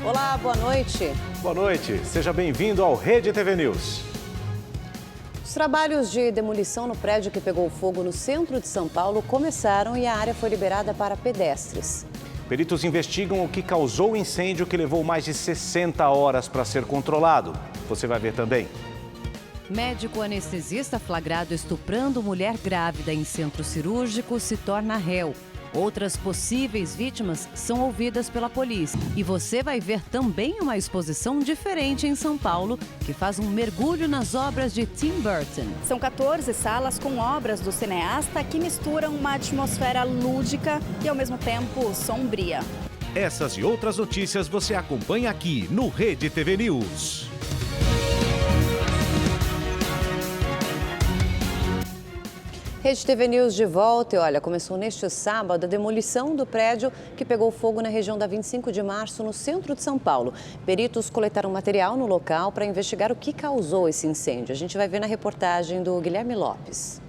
Olá, boa noite. Boa noite, seja bem-vindo ao Rede TV News. Os trabalhos de demolição no prédio que pegou fogo no centro de São Paulo começaram e a área foi liberada para pedestres. Peritos investigam o que causou o incêndio que levou mais de 60 horas para ser controlado. Você vai ver também. Médico anestesista flagrado estuprando mulher grávida em centro cirúrgico se torna réu. Outras possíveis vítimas são ouvidas pela polícia. E você vai ver também uma exposição diferente em São Paulo, que faz um mergulho nas obras de Tim Burton. São 14 salas com obras do cineasta que misturam uma atmosfera lúdica e, ao mesmo tempo, sombria. Essas e outras notícias você acompanha aqui no Rede TV News. Rede TV News de volta e olha, começou neste sábado a demolição do prédio que pegou fogo na região da 25 de março, no centro de São Paulo. Peritos coletaram material no local para investigar o que causou esse incêndio. A gente vai ver na reportagem do Guilherme Lopes.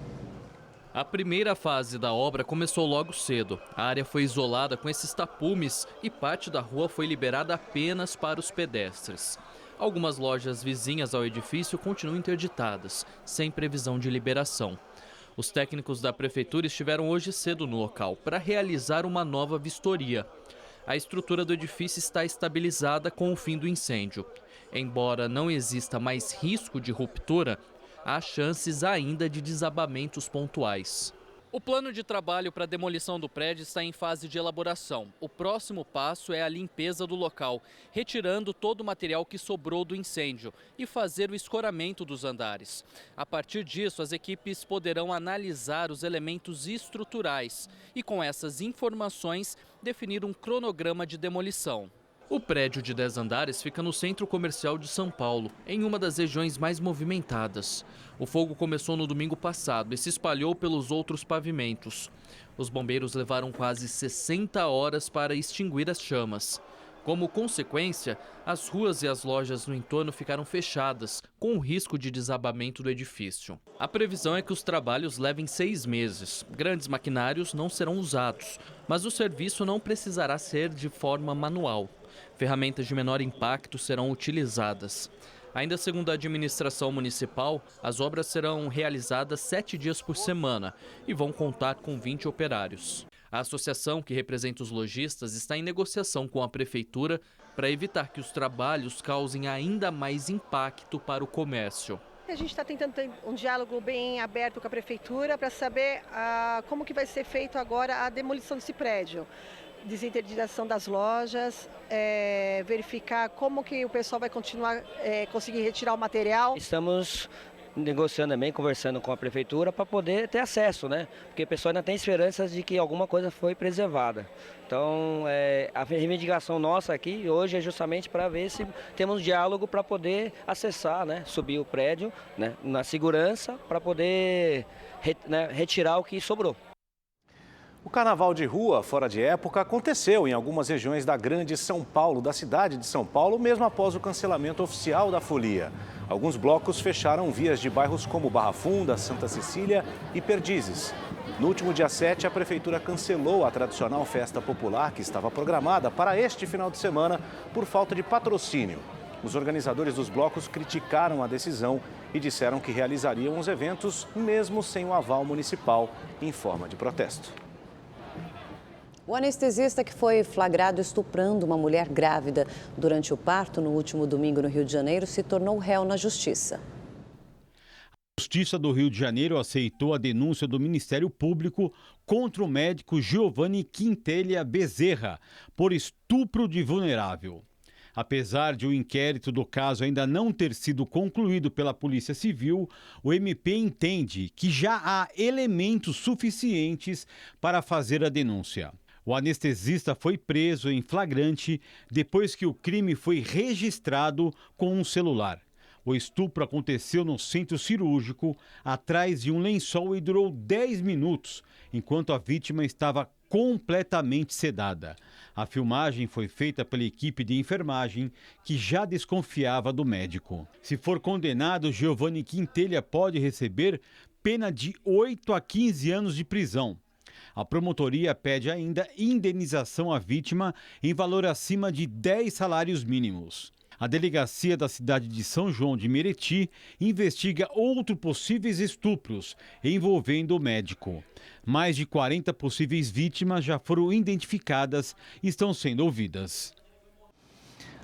A primeira fase da obra começou logo cedo. A área foi isolada com esses tapumes e parte da rua foi liberada apenas para os pedestres. Algumas lojas vizinhas ao edifício continuam interditadas, sem previsão de liberação. Os técnicos da prefeitura estiveram hoje cedo no local para realizar uma nova vistoria. A estrutura do edifício está estabilizada com o fim do incêndio. Embora não exista mais risco de ruptura, há chances ainda de desabamentos pontuais. O plano de trabalho para a demolição do prédio está em fase de elaboração. O próximo passo é a limpeza do local, retirando todo o material que sobrou do incêndio e fazer o escoramento dos andares. A partir disso, as equipes poderão analisar os elementos estruturais e, com essas informações, definir um cronograma de demolição. O prédio de 10 andares fica no centro comercial de São Paulo, em uma das regiões mais movimentadas. O fogo começou no domingo passado e se espalhou pelos outros pavimentos. Os bombeiros levaram quase 60 horas para extinguir as chamas. Como consequência, as ruas e as lojas no entorno ficaram fechadas, com o risco de desabamento do edifício. A previsão é que os trabalhos levem 6 meses. Grandes maquinários não serão usados, mas o serviço não precisará ser de forma manual. Ferramentas de menor impacto serão utilizadas. Ainda segundo a administração municipal, as obras serão realizadas 7 dias por semana e vão contar com 20 operários. A associação que representa os lojistas está em negociação com a prefeitura para evitar que os trabalhos causem ainda mais impacto para o comércio. A gente está tentando ter um diálogo bem aberto com a prefeitura para saber como que vai ser feito agora a demolição desse prédio. Desinterditação das lojas, verificar como que o pessoal vai continuar, conseguir retirar o material. Estamos negociando também, conversando com a prefeitura para poder ter acesso, né? Porque a pessoa ainda tem esperanças de que alguma coisa foi preservada. Então, a reivindicação nossa aqui hoje é justamente para ver se temos diálogo para poder acessar, né? Subir o prédio, né? Na segurança, para poder retirar o que sobrou. O carnaval de rua, fora de época, aconteceu em algumas regiões da Grande São Paulo, da cidade de São Paulo, mesmo após o cancelamento oficial da folia. Alguns blocos fecharam vias de bairros como Barra Funda, Santa Cecília e Perdizes. No último dia 7, a prefeitura cancelou a tradicional festa popular que estava programada para este final de semana por falta de patrocínio. Os organizadores dos blocos criticaram a decisão e disseram que realizariam os eventos mesmo sem o aval municipal, em forma de protesto. O anestesista que foi flagrado estuprando uma mulher grávida durante o parto no último domingo no Rio de Janeiro se tornou réu na justiça. A Justiça do Rio de Janeiro aceitou a denúncia do Ministério Público contra o médico Giovanni Quintelha Bezerra por estupro de vulnerável. Apesar de o inquérito do caso ainda não ter sido concluído pela Polícia Civil, o MP entende que já há elementos suficientes para fazer a denúncia. O anestesista foi preso em flagrante depois que o crime foi registrado com um celular. O estupro aconteceu no centro cirúrgico, atrás de um lençol e durou 10 minutos, enquanto a vítima estava completamente sedada. A filmagem foi feita pela equipe de enfermagem, que já desconfiava do médico. Se for condenado, Giovanni Quintelha pode receber pena de 8 a 15 anos de prisão. A promotoria pede ainda indenização à vítima em valor acima de 10 salários mínimos. A delegacia da cidade de São João de Meriti investiga outros possíveis estupros envolvendo o médico. Mais de 40 possíveis vítimas já foram identificadas e estão sendo ouvidas.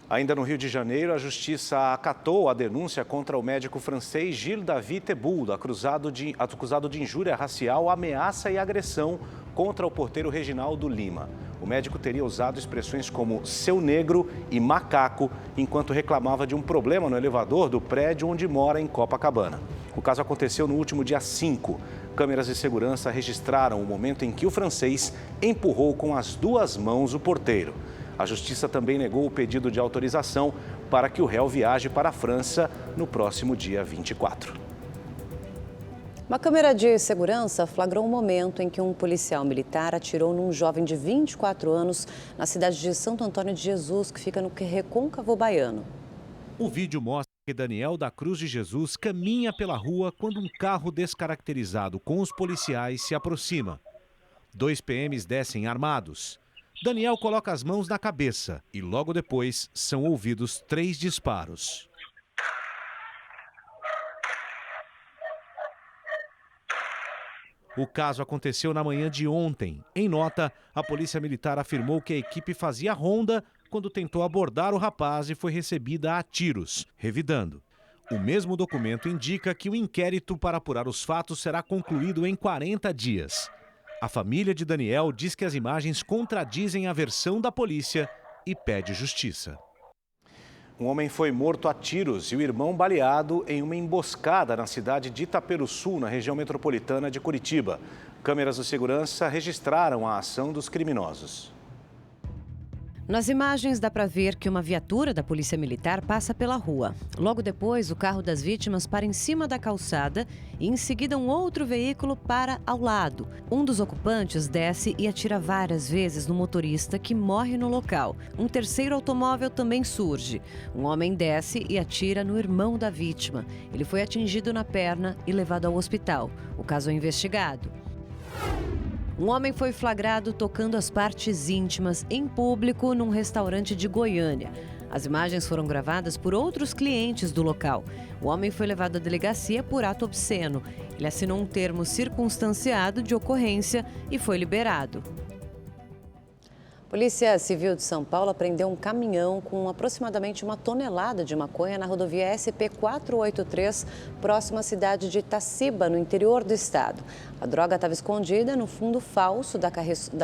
Ainda no Rio de Janeiro, a justiça acatou a denúncia contra o médico francês Gilles David Teboul, acusado de injúria racial, ameaça e agressão contra o porteiro Reginaldo Lima. O médico teria usado expressões como seu negro e macaco, enquanto reclamava de um problema no elevador do prédio onde mora em Copacabana. O caso aconteceu no último dia 5. Câmeras de segurança registraram o momento em que o francês empurrou com as 2 mãos o porteiro. A justiça também negou o pedido de autorização para que o réu viaje para a França no próximo dia 24. Uma câmera de segurança flagrou um momento em que um policial militar atirou num jovem de 24 anos na cidade de Santo Antônio de Jesus, que fica no Recôncavo Baiano. O vídeo mostra que Daniel da Cruz de Jesus caminha pela rua quando um carro descaracterizado com os policiais se aproxima. 2 PMs descem armados. Daniel coloca as mãos na cabeça e logo depois são ouvidos 3 disparos. O caso aconteceu na manhã de ontem. Em nota, a Polícia Militar afirmou que a equipe fazia ronda quando tentou abordar o rapaz e foi recebida a tiros, revidando. O mesmo documento indica que o inquérito para apurar os fatos será concluído em 40 dias. A família de Daniel diz que as imagens contradizem a versão da polícia e pede justiça. Um homem foi morto a tiros e o irmão baleado em uma emboscada na cidade de Itaperuçu, na região metropolitana de Curitiba. Câmeras de segurança registraram a ação dos criminosos. Nas imagens dá para ver que uma viatura da Polícia Militar passa pela rua. Logo depois, o carro das vítimas para em cima da calçada e em seguida um outro veículo para ao lado. Um dos ocupantes desce e atira várias vezes no motorista, que morre no local. Um terceiro automóvel também surge. Um homem desce e atira no irmão da vítima. Ele foi atingido na perna e levado ao hospital. O caso é investigado. Um homem foi flagrado tocando as partes íntimas em público num restaurante de Goiânia. As imagens foram gravadas por outros clientes do local. O homem foi levado à delegacia por ato obsceno. Ele assinou um termo circunstanciado de ocorrência e foi liberado. A Polícia Civil de São Paulo apreendeu um caminhão com aproximadamente 1 tonelada de maconha na rodovia SP-483, próxima à cidade de Itaciba, no interior do estado. A droga estava escondida no fundo falso da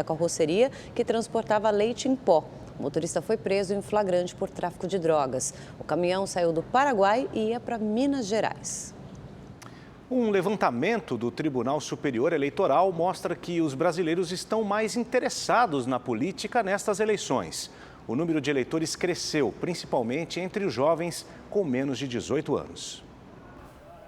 carroceria que transportava leite em pó. O motorista foi preso em flagrante por tráfico de drogas. O caminhão saiu do Paraguai e ia para Minas Gerais. Um levantamento do Tribunal Superior Eleitoral mostra que os brasileiros estão mais interessados na política nestas eleições. O número de eleitores cresceu, principalmente entre os jovens com menos de 18 anos.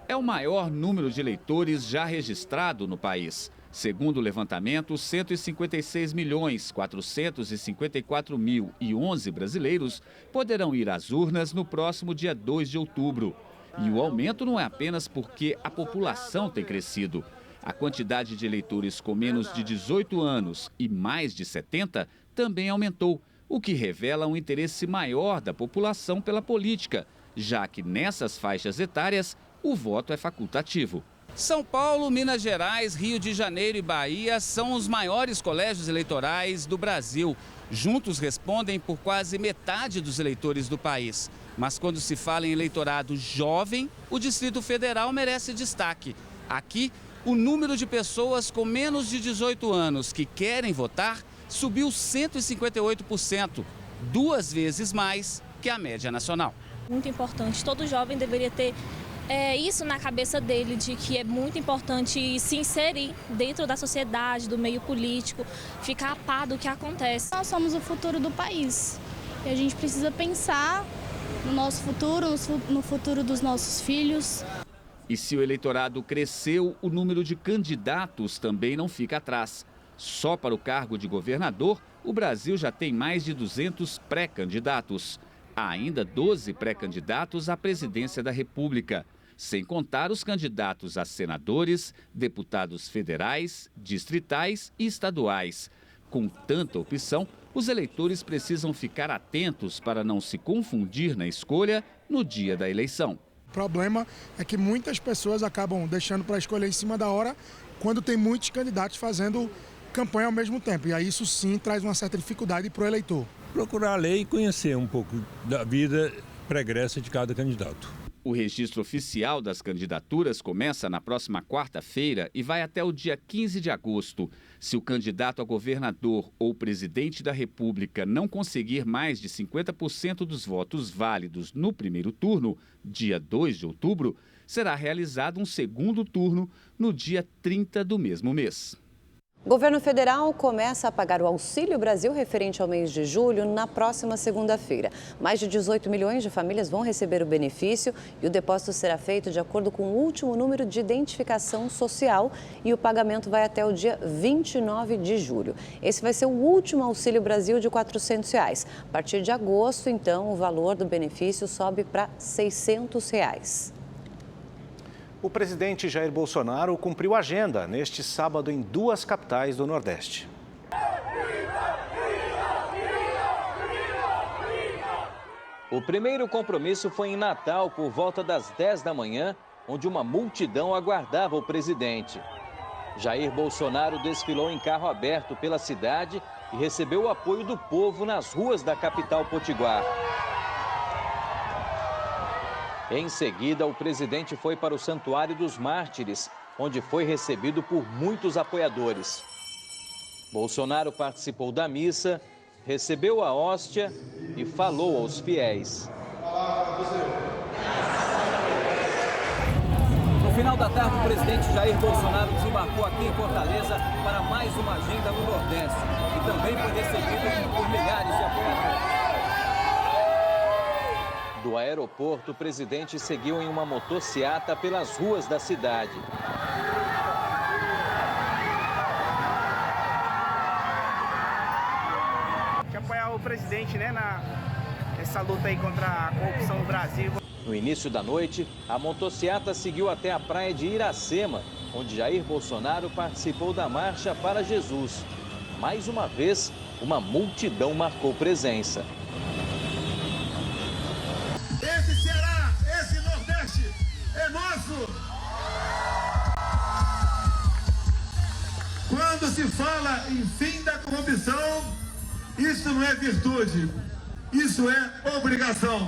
É o maior número de eleitores já registrado no país. Segundo o levantamento, 156.454.011 brasileiros poderão ir às urnas no próximo dia 2 de outubro. E o aumento não é apenas porque a população tem crescido. A quantidade de eleitores com menos de 18 anos e mais de 70 também aumentou, o que revela um interesse maior da população pela política, já que nessas faixas etárias o voto é facultativo. São Paulo, Minas Gerais, Rio de Janeiro e Bahia são os maiores colégios eleitorais do Brasil. Juntos respondem por quase metade dos eleitores do país. Mas quando se fala em eleitorado jovem, o Distrito Federal merece destaque. Aqui, o número de pessoas com menos de 18 anos que querem votar subiu 158%, 2 vezes mais que a média nacional. Muito importante, todo jovem deveria ter isso na cabeça dele, de que é muito importante se inserir dentro da sociedade, do meio político, ficar a par do que acontece. Nós somos o futuro do país e a gente precisa pensar no nosso futuro, no futuro dos nossos filhos. E se o eleitorado cresceu, o número de candidatos também não fica atrás. Só para o cargo de governador, o Brasil já tem mais de 200 pré-candidatos. Há ainda 12 pré-candidatos à presidência da República. sem contar os candidatos a senadores, deputados federais, distritais e estaduais. Com tanta opção, os eleitores precisam ficar atentos para não se confundir na escolha no dia da eleição. O problema é que muitas pessoas acabam deixando para escolher em cima da hora quando tem muitos candidatos fazendo campanha ao mesmo tempo. E aí isso sim traz uma certa dificuldade para o eleitor. Procurar a lei e conhecer um pouco da vida pregressa de cada candidato. O registro oficial das candidaturas começa na próxima quarta-feira e vai até o dia 15 de agosto. Se o candidato a governador ou presidente da República não conseguir mais de 50% dos votos válidos no primeiro turno, dia 2 de outubro, será realizado um segundo turno no dia 30 do mesmo mês. O governo federal começa a pagar o Auxílio Brasil referente ao mês de julho na próxima segunda-feira. Mais de 18 milhões de famílias vão receber o benefício e o depósito será feito de acordo com o último número de identificação social e o pagamento vai até o dia 29 de julho. Esse vai ser o último Auxílio Brasil de R$ 400. A partir de agosto, então, o valor do benefício sobe para R$ 600. O presidente Jair Bolsonaro cumpriu a agenda neste sábado em 2 capitais do Nordeste. O primeiro compromisso foi em Natal, por volta das 10 da manhã, onde uma multidão aguardava o presidente. Jair Bolsonaro desfilou em carro aberto pela cidade e recebeu o apoio do povo nas ruas da capital potiguar. Em seguida, o presidente foi para o Santuário dos Mártires, onde foi recebido por muitos apoiadores. Bolsonaro participou da missa, recebeu a hóstia e falou aos fiéis. No final da tarde, o presidente Jair Bolsonaro desembarcou aqui em Fortaleza para mais uma agenda no Nordeste e também foi recebido por milhares de apoiadores. Do aeroporto, o presidente seguiu em uma motociata pelas ruas da cidade. Tem que apoiar o presidente, né, nessa luta aí contra a corrupção no Brasil. No início da noite, a motociata seguiu até a praia de Iracema, onde Jair Bolsonaro participou da Marcha para Jesus. Mais uma vez, uma multidão marcou presença. Esse Ceará, esse Nordeste é nosso! Quando se fala em fim da corrupção, isso não é virtude, isso é obrigação.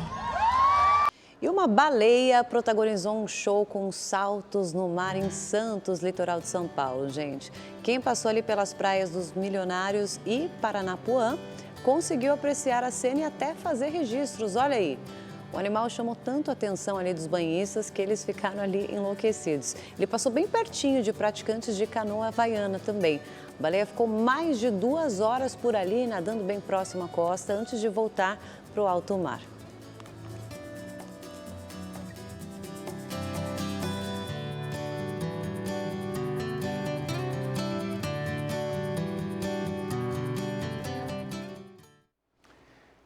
E uma baleia protagonizou um show com saltos no mar em Santos, litoral de São Paulo, gente. Quem passou ali pelas praias dos Milionários e Paranapuã conseguiu apreciar a cena e até fazer registros, olha aí. O animal chamou tanto a atenção ali dos banhistas que eles ficaram ali enlouquecidos. Ele passou bem pertinho de praticantes de canoa havaiana também. A baleia ficou mais de 2 horas por ali, nadando bem próximo à costa, antes de voltar para o alto mar.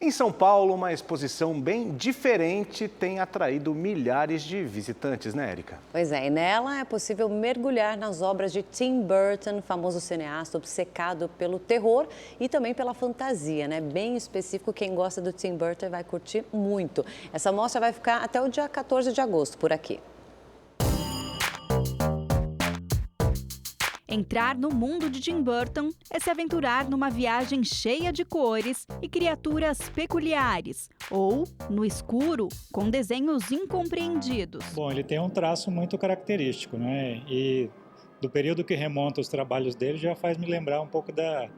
Em São Paulo, uma exposição bem diferente tem atraído milhares de visitantes, né, Érica? Pois é, e nela é possível mergulhar nas obras de Tim Burton, famoso cineasta obcecado pelo terror e também pela fantasia, né? Bem específico, quem gosta do Tim Burton vai curtir muito. Essa mostra vai ficar até o dia 14 de agosto por aqui. Entrar no mundo de Tim Burton é se aventurar numa viagem cheia de cores e criaturas peculiares, ou no escuro, com desenhos incompreendidos. Bom, ele tem um traço muito característico, né? E do período que remonta os trabalhos dele já faz me lembrar um pouco da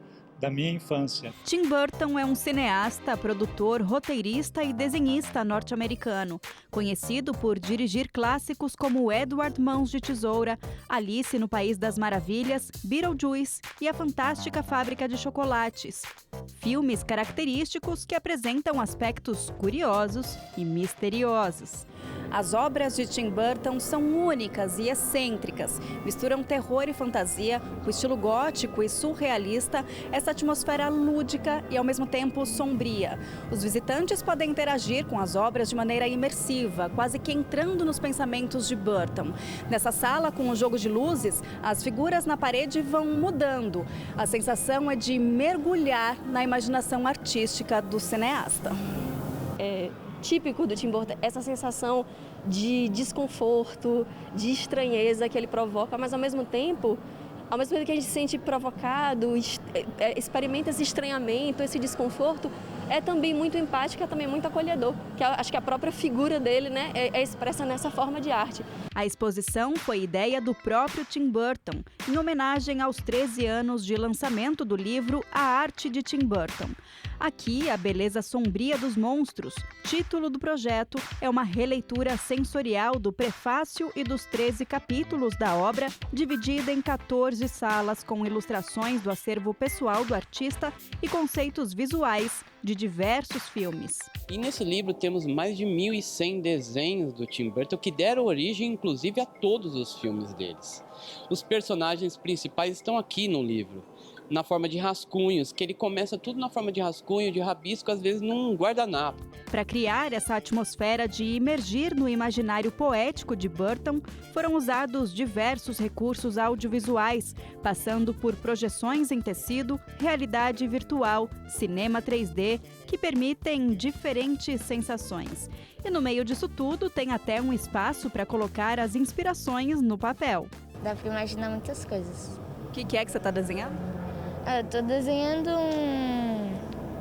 minha infância. Tim Burton é um cineasta, produtor, roteirista e desenhista norte-americano, conhecido por dirigir clássicos como Edward Mãos de Tesoura, Alice no País das Maravilhas, Beetlejuice e A Fantástica Fábrica de Chocolates. Filmes característicos que apresentam aspectos curiosos e misteriosos. As obras de Tim Burton são únicas e excêntricas. Misturam terror e fantasia, o estilo gótico e surrealista, essa atmosfera lúdica e ao mesmo tempo sombria. Os visitantes podem interagir com as obras de maneira imersiva, quase que entrando nos pensamentos de Burton. Nessa sala, com o jogo de luzes, as figuras na parede vão mudando. A sensação é de mergulhar na imaginação artística do cineasta. É típico do Tim Burton essa sensação de desconforto, de estranheza que ele provoca, mas ao mesmo tempo que a gente se sente provocado, experimenta esse estranhamento, esse desconforto, é também muito empático, é também muito acolhedor, que acho que a própria figura dele, né, é expressa nessa forma de arte. A exposição foi ideia do próprio Tim Burton, em homenagem aos 13 anos de lançamento do livro A Arte de Tim Burton. Aqui, A Beleza Sombria dos Monstros, título do projeto, é uma releitura sensorial do prefácio e dos 13 capítulos da obra, dividida em 14 salas com ilustrações do acervo pessoal do artista e conceitos visuais de diversos filmes. E nesse livro temos mais de 1.100 desenhos do Tim Burton que deram origem, inclusive, a todos os filmes deles. Os personagens principais estão aqui no livro, na forma de rascunhos, que ele começa tudo na forma de rascunho, de rabisco, às vezes num guardanapo. Para criar essa atmosfera de imergir no imaginário poético de Burton, foram usados diversos recursos audiovisuais, passando por projeções em tecido, realidade virtual, cinema 3D, que permitem diferentes sensações. E no meio disso tudo, tem até um espaço para colocar as inspirações no papel. Dá para imaginar muitas coisas. O que é que você está desenhando? Eu tô desenhando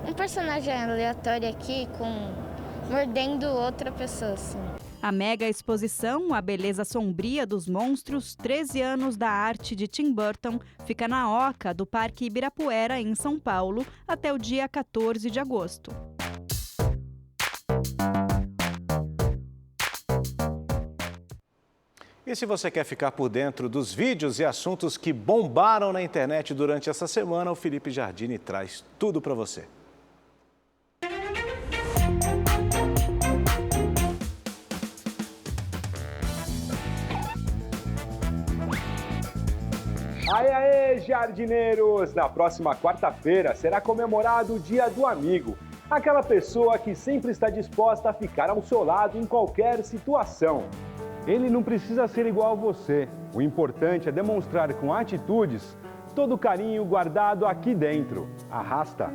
um personagem aleatório aqui, mordendo outra pessoa, assim. A mega exposição A Beleza Sombria dos Monstros, 13 anos da arte de Tim Burton, fica na Oca do Parque Ibirapuera, em São Paulo, até o dia 14 de agosto. E se você quer ficar por dentro dos vídeos e assuntos que bombaram na internet durante essa semana, o Felipe Giardini traz tudo para você. Aê, jardineiros! Na próxima quarta-feira será comemorado o Dia do Amigo. Aquela pessoa que sempre está disposta a ficar ao seu lado em qualquer situação. Ele não precisa ser igual a você. O importante é demonstrar com atitudes todo o carinho guardado aqui dentro. Arrasta.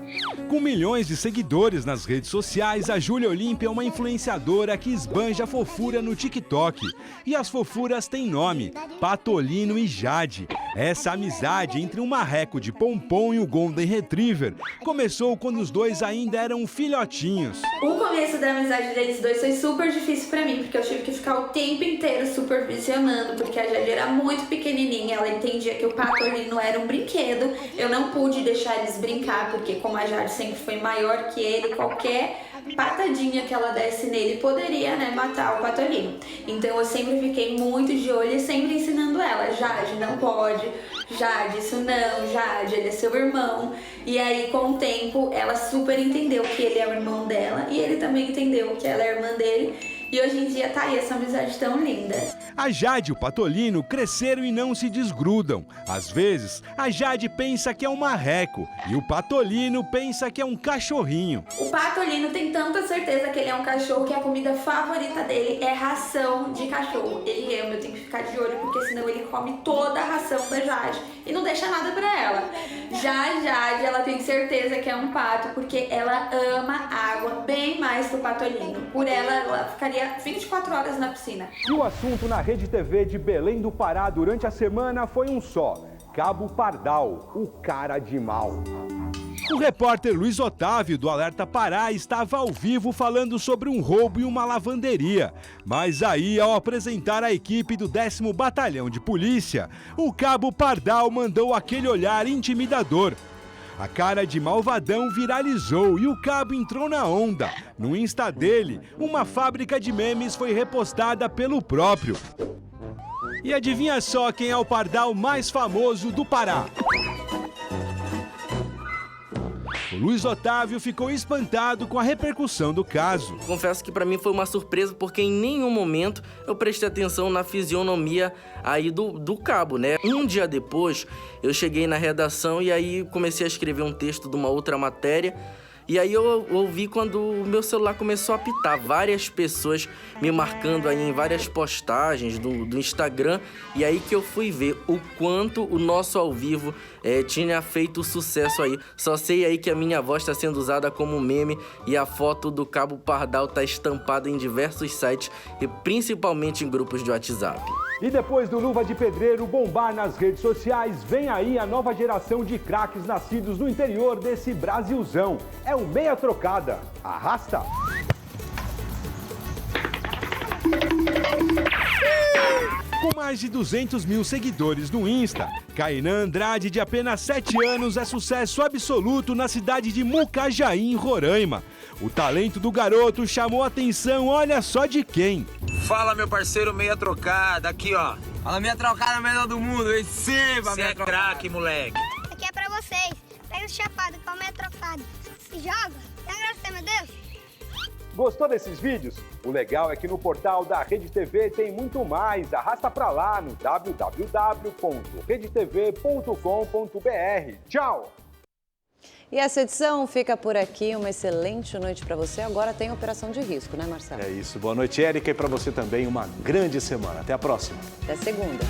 Com milhões de seguidores nas redes sociais, a Júlia Olímpia é uma influenciadora que esbanja fofura no TikTok. E as fofuras têm nome: Patolino e Jade. Essa amizade entre um marreco de pompom e o Golden Retriever começou quando os dois ainda eram filhotinhos. O começo da amizade deles dois foi super difícil pra mim, porque eu tive que ficar o tempo inteiro supervisionando, porque a Jade era muito pequenininha, ela entendia que o Patolino era um brinquedo. Eu não pude deixar eles brincar, porque como a Jade sempre foi maior que ele, qualquer patadinha que ela desse nele poderia, né, matar o Patolino. Então eu sempre fiquei muito de olho e sempre ensinando ela: Jade, não pode, Jade, isso não, Jade, ele é seu irmão. E aí, com o tempo, ela super entendeu que ele é o irmão dela e ele também entendeu que ela é irmã dele. E hoje em dia tá aí essa amizade tão linda. A Jade e o Patolino cresceram e não se desgrudam. Às vezes, a Jade pensa que é um marreco e o Patolino pensa que é um cachorrinho. O Patolino tem tanta certeza que ele é um cachorro que a comida favorita dele é ração de cachorro. Ele ama, eu tenho que ficar de olho, porque senão ele come toda a ração da Jade e não deixa nada pra ela. Já a Jade, ela tem certeza que é um pato, porque ela ama água bem mais que o Patolino. Por ela ficaria 24 horas na piscina. E o assunto na Rede TV de Belém do Pará durante a semana foi um só: Cabo Pardal, o cara de mal. O repórter Luiz Otávio, do Alerta Pará, estava ao vivo falando sobre um roubo em uma lavanderia. Mas aí, ao apresentar a equipe do 10º Batalhão de Polícia, o Cabo Pardal mandou aquele olhar intimidador. A cara de malvadão viralizou e o cabo entrou na onda. No Insta dele, uma fábrica de memes foi repostada pelo próprio. E adivinha só quem é o pardal mais famoso do Pará? O Luiz Otávio ficou espantado com a repercussão do caso. Confesso que para mim foi uma surpresa, porque em nenhum momento eu prestei atenção na fisionomia aí do cabo, né? Um dia depois, eu cheguei na redação e aí comecei a escrever um texto de uma outra matéria. E aí eu ouvi quando o meu celular começou a apitar, várias pessoas me marcando aí em várias postagens do Instagram. E aí que eu fui ver o quanto o nosso ao vivo tinha feito sucesso aí. Só sei aí que a minha voz está sendo usada como meme e a foto do Cabo Pardal está estampada em diversos sites e principalmente em grupos de WhatsApp. E depois do Luva de Pedreiro bombar nas redes sociais, vem aí a nova geração de craques nascidos no interior desse Brasilzão. É o Meia Trocada. Arrasta! Com mais de 200 mil seguidores no Insta, Kainan Andrade, de apenas 7 anos, é sucesso absoluto na cidade de Mucajaí, em Roraima. O talento do garoto chamou a atenção, olha só de quem. Fala, meu parceiro Meia Trocada, aqui ó. Fala, Meia Trocada, melhor do mundo, receba, Meia Trocada. Você é craque, moleque. Isso aqui é pra vocês. Pega esse chapado com a Meia Trocada. Se joga, tem graça, meu Deus. Gostou desses vídeos? O legal é que no portal da Rede TV tem muito mais. Arrasta pra lá no www.redetv.com.br. Tchau! E essa edição fica por aqui. Uma excelente noite para você. Agora tem Operação de Risco, né, Marcelo? É isso. Boa noite, Érica. E para você também uma grande semana. Até a próxima. Até segunda.